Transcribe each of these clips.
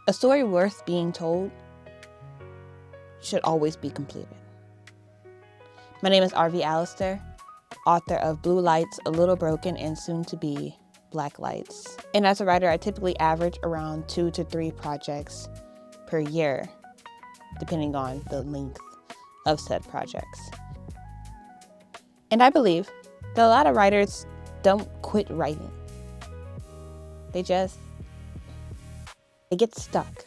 A story worth being told should always be completed. My name is R.V. Allister, author of Blue Lights, A Little Broken, and soon to be Black Lights. And as a writer, I typically average around 2 to 3 projects per year, depending on the length of said projects. And I believe that a lot of writers don't quit writing. They get stuck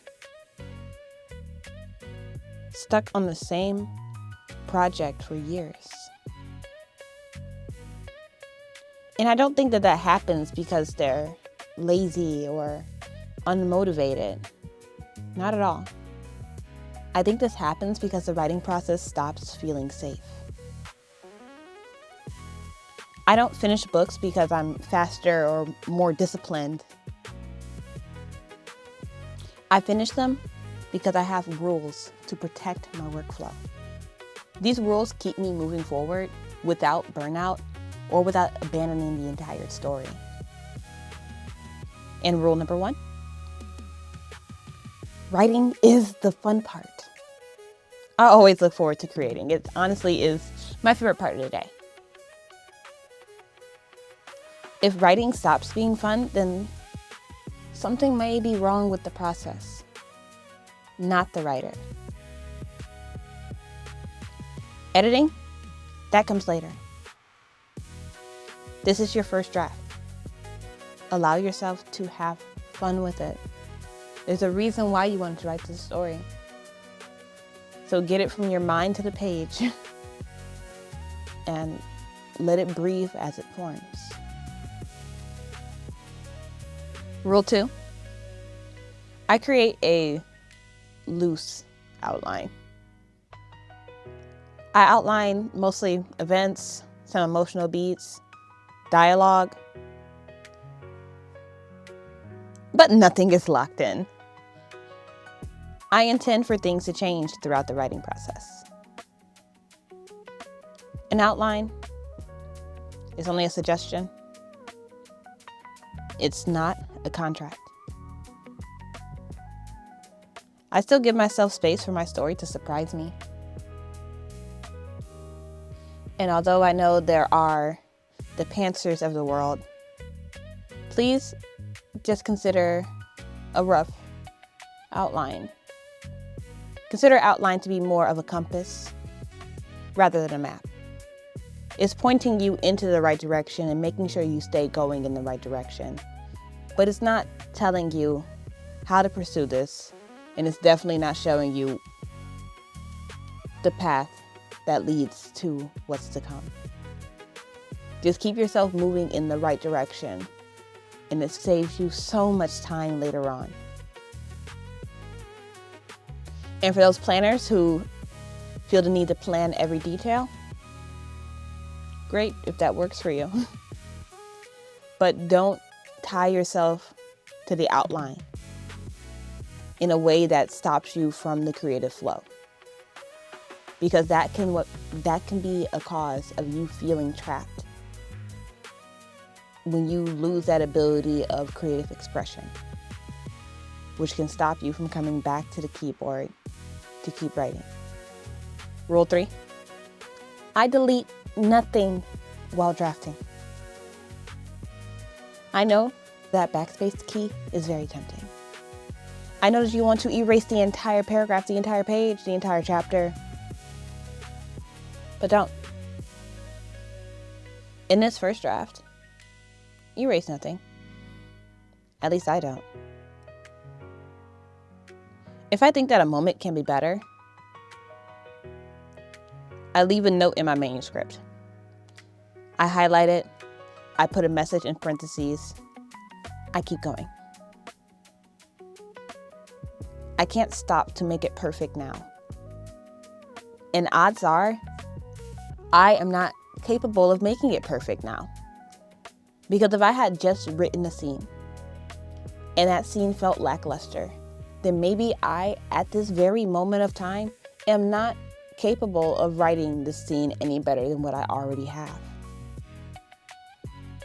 on the same project for years. And I don't think that happens because they're lazy or unmotivated. Not at all. I think this happens because the writing process stops feeling safe. I don't finish books because I'm faster or more disciplined. I finish them because I have rules to protect my workflow. These rules keep me moving forward without burnout or without abandoning the entire story. And rule number 1, writing is the fun part. I always look forward to creating. It honestly is my favorite part of the day. If writing stops being fun, then something may be wrong with the process, not the writer. Editing, that comes later. This is your first draft. Allow yourself to have fun with it. There's a reason why you wanted to write this story. So get it from your mind to the page and let it breathe as it forms. Rule 2, I create a loose outline. I outline mostly events, some emotional beats, dialogue, but nothing is locked in. I intend for things to change throughout the writing process. An outline is only a suggestion. It's not a contract. I still give myself space for my story to surprise me. And although I know there are the pantsers of the world, please just consider a rough outline. Consider outline to be more of a compass rather than a map. It's pointing you into the right direction and making sure you stay going in the right direction. But it's not telling you how to pursue this, and it's definitely not showing you the path that leads to what's to come. Just keep yourself moving in the right direction, and it saves you so much time later on. And for those planners who feel the need to plan every detail, great if that works for you. But don't tie yourself to the outline in a way that stops you from the creative flow. Because that can be a cause of you feeling trapped when you lose that ability of creative expression, which can stop you from coming back to the keyboard to keep writing. Rule 3, I delete nothing while drafting. I know that backspace key is very tempting. I know that you want to erase the entire paragraph, the entire page, the entire chapter, but don't. In this first draft, erase nothing. At least I don't. If I think that a moment can be better, I leave a note in my manuscript. I highlight it. I put a message in parentheses. I keep going. I can't stop to make it perfect now. And odds are, I am not capable of making it perfect now. Because if I had just written a scene and that scene felt lackluster, then maybe I, at this very moment of time, am not capable of writing the scene any better than what I already have.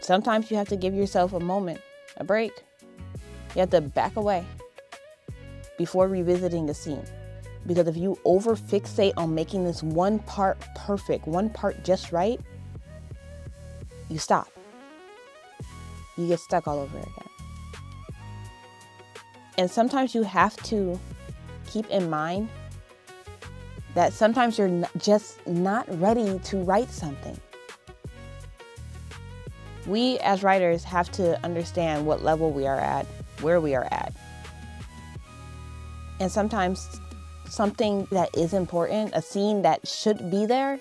Sometimes you have to give yourself a moment, a break. You have to back away before revisiting a scene. Because if you over fixate on making this one part perfect, one part just right, you stop. You get stuck all over again. And sometimes you have to keep in mind that sometimes you're just not ready to write something. We as writers have to understand what level we are at, where we are at. And sometimes something that is important, a scene that should be there,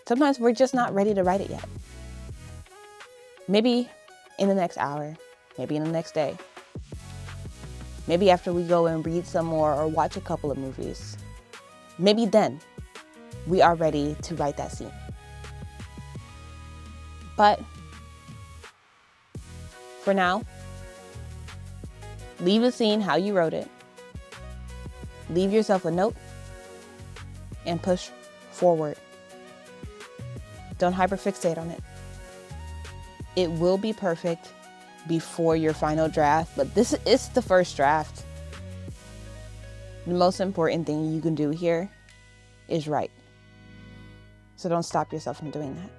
sometimes we're just not ready to write it yet. Maybe in the next hour, maybe in the next day. Maybe after we go and read some more or watch a couple of movies. Maybe then we are ready to write that scene. But for now, leave the scene how you wrote it. Leave yourself a note and push forward. Don't hyperfixate on it. It will be perfect before your final draft, but this is the first draft. The most important thing you can do here is write. So don't stop yourself from doing that.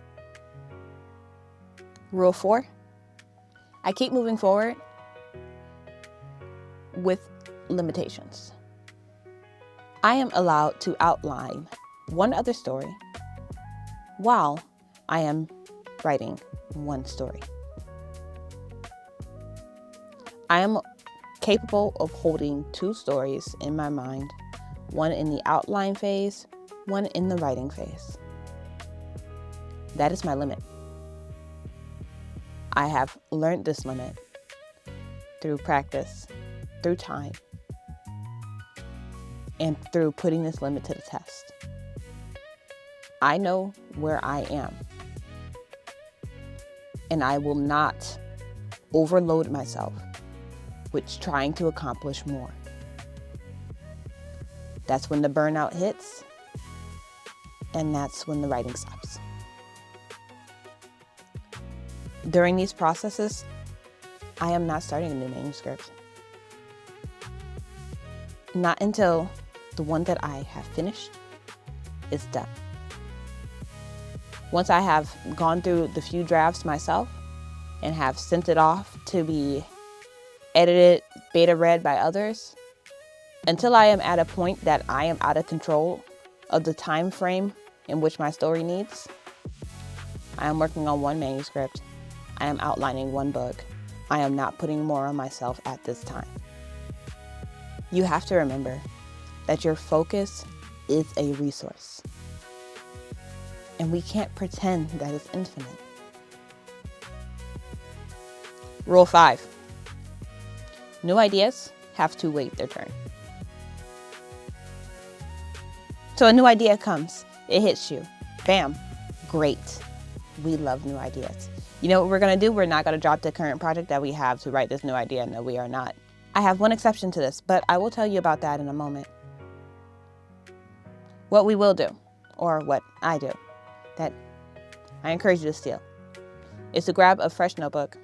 Rule 4, I keep moving forward with limitations. I am allowed to outline one other story while I am writing one story. I am capable of holding 2 stories in my mind, one in the outline phase, one in the writing phase. That is my limit. I have learned this limit through practice, through time, and through putting this limit to the test. I know where I am, and I will not overload myself with trying to accomplish more. That's when the burnout hits, and that's when the writing stops. During these processes, I am not starting a new manuscript. Not until the one that I have finished is done. Once I have gone through the few drafts myself and have sent it off to be edited, beta read by others, until I am at a point that I am out of control of the time frame in which my story needs, I am working on one manuscript. I am outlining one book. I am not putting more on myself at this time. You have to remember that your focus is a resource. And we can't pretend that it's infinite. Rule 5. New ideas have to wait their turn. So a new idea comes, it hits you. Bam, great. We love new ideas. You know what we're gonna do? We're not gonna drop the current project that we have to write this new idea. No, we are not. I have one exception to this, but I will tell you about that in a moment. What we will do, or what I do, that I encourage you to steal, is to grab a fresh notebook,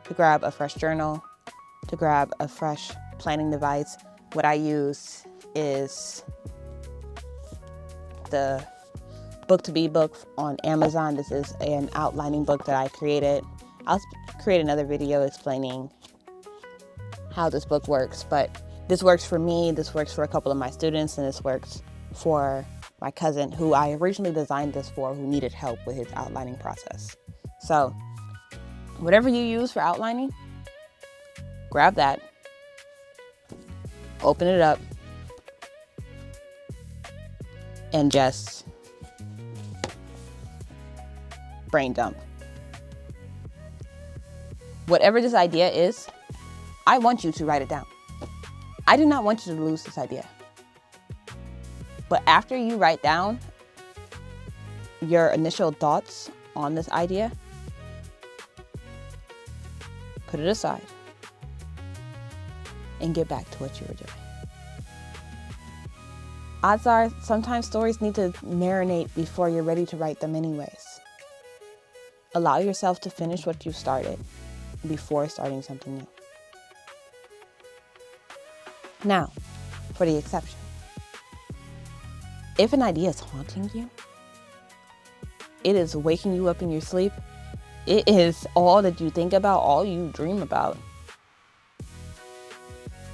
to grab a fresh journal, to grab a fresh planning device. What I use is the Book to Be book on Amazon. This is an outlining book that I created. I'll create another video explaining how this book works, but this works for me, this works for a couple of my students, and this works for my cousin who I originally designed this for, who needed help with his outlining process. So whatever you use for outlining, grab that, open it up, and just brain dump. Whatever this idea is, I want you to write it down. I do not want you to lose this idea. But after you write down your initial thoughts on this idea, put it aside and get back to what you were doing. Odds are, sometimes stories need to marinate before you're ready to write them anyways. Allow yourself to finish what you started before starting something new. Now, for the exception. If an idea is haunting you, it is waking you up in your sleep, it is all that you think about, all you dream about,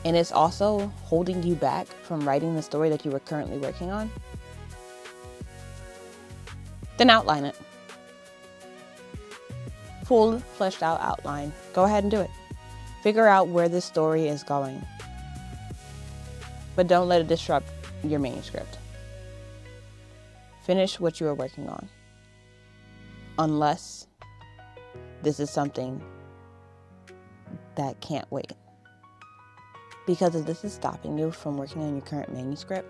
and it's also holding you back from writing the story that you are currently working on, then outline it. Full, fleshed out outline. Go ahead and do it. Figure out where this story is going. But don't let it disrupt your manuscript. Finish what you are working on. Unless this is something that can't wait. Because if this is stopping you from working on your current manuscript,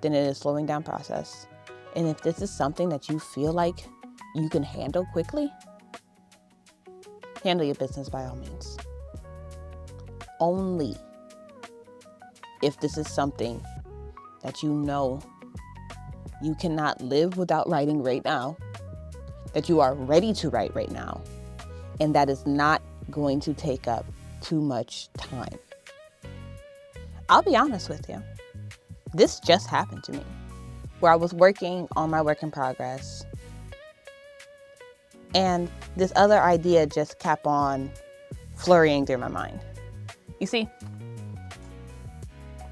then it is slowing down process. And if this is something that you feel like you can handle quickly, handle your business by all means. Only if this is something that you know you cannot live without writing right now, that you are ready to write right now, and that is not going to take up too much time. I'll be honest with you. This just happened to me, where I was working on my work in progress, and this other idea just kept on flurrying through my mind. You see,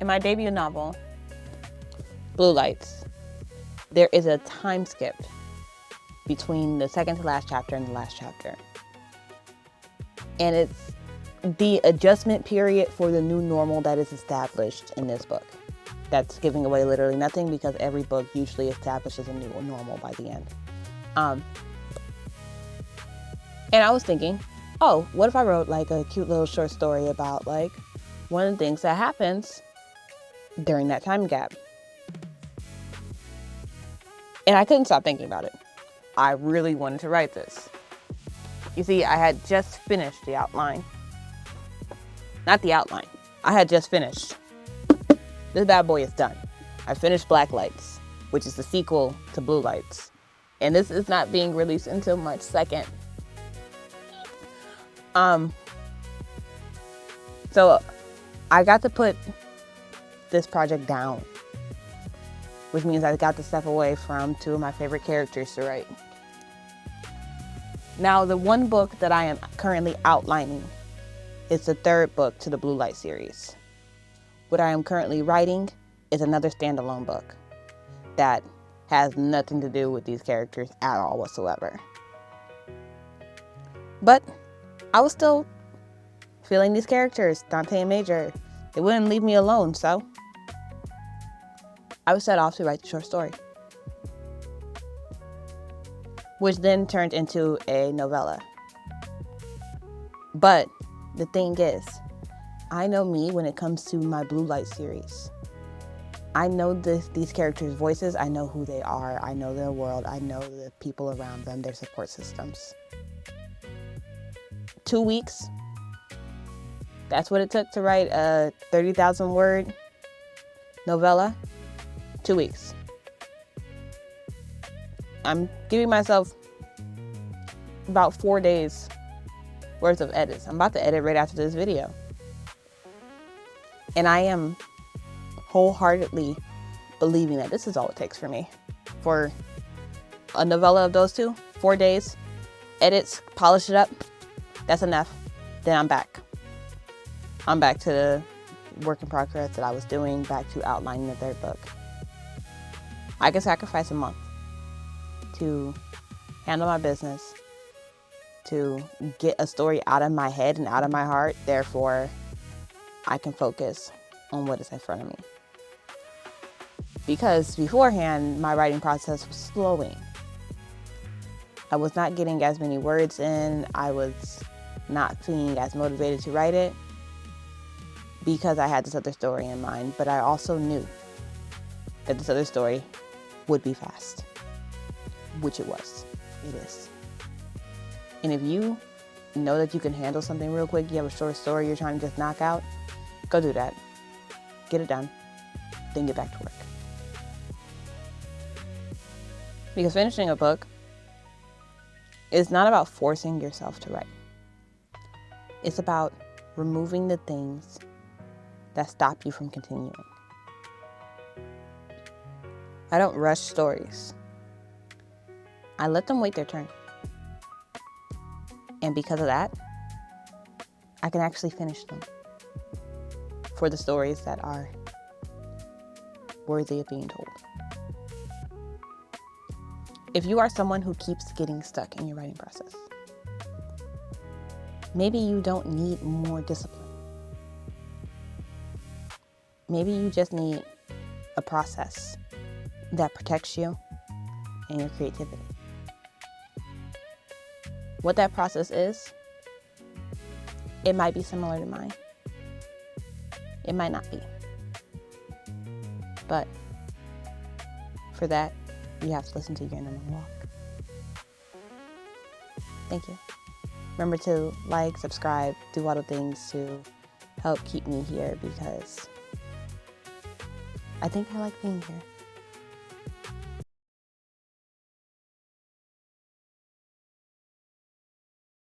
in my debut novel, Blue Lights, there is a time skip between the second to last chapter and the last chapter. And it's the adjustment period for the new normal that is established in this book. That's giving away literally nothing because every book usually establishes a new normal by the end. And I was thinking, oh, what if I wrote like a cute little short story about like one of the things that happens during that time gap? And I couldn't stop thinking about it. I really wanted to write this. You see, I had just finished the outline. Not the outline. I had just finished. This bad boy is done. I finished Black Lights, which is the sequel to Blue Lights. And this is not being released until March 2nd. So I got to put this project down, which means I got to step away from two of my favorite characters to write. Now, the one book that I am currently outlining is the third book to the Blue Light series. What I am currently writing is another standalone book that has nothing to do with these characters at all whatsoever. But I was still feeling these characters, Dante and Major. They wouldn't leave me alone, so I was set off to write the short story, which then turned into a novella. But the thing is, I know me when it comes to my Blue Light series. I know these characters' voices. I know who they are. I know their world. I know the people around them, their support systems. 2 weeks. That's what it took to write a 30,000 word novella. 2 weeks. I'm giving myself about 4 days worth of edits. I'm about to edit right after this video. And I am wholeheartedly believing that this is all it takes for me. For a novella of those two, 4 days, edits, polish it up, that's enough. Then I'm back. I'm back to the work in progress that I was doing, back to outlining the third book. I can sacrifice a month to handle my business, to get a story out of my head and out of my heart. Therefore, I can focus on what is in front of me. Because beforehand, my writing process was slowing. I was not getting as many words in. I was not feeling as motivated to write it because I had this other story in mind. But I also knew that this other story would be fast, which it was. It is. And if you know that you can handle something real quick, you have a short story you're trying to just knock out, go do that. Get it done. Then get back to work. Because finishing a book is not about forcing yourself to write. It's about removing the things that stop you from continuing. I don't rush stories. I let them wait their turn. And because of that, I can actually finish them for the stories that are worthy of being told. If you are someone who keeps getting stuck in your writing process, maybe you don't need more discipline. Maybe you just need a process that protects you and your creativity. What that process is, it might be similar to mine. It might not be. But for that, you have to listen to your inner monologue. Thank you. Remember to like, subscribe, do all the things to help keep me here because I think I like being here.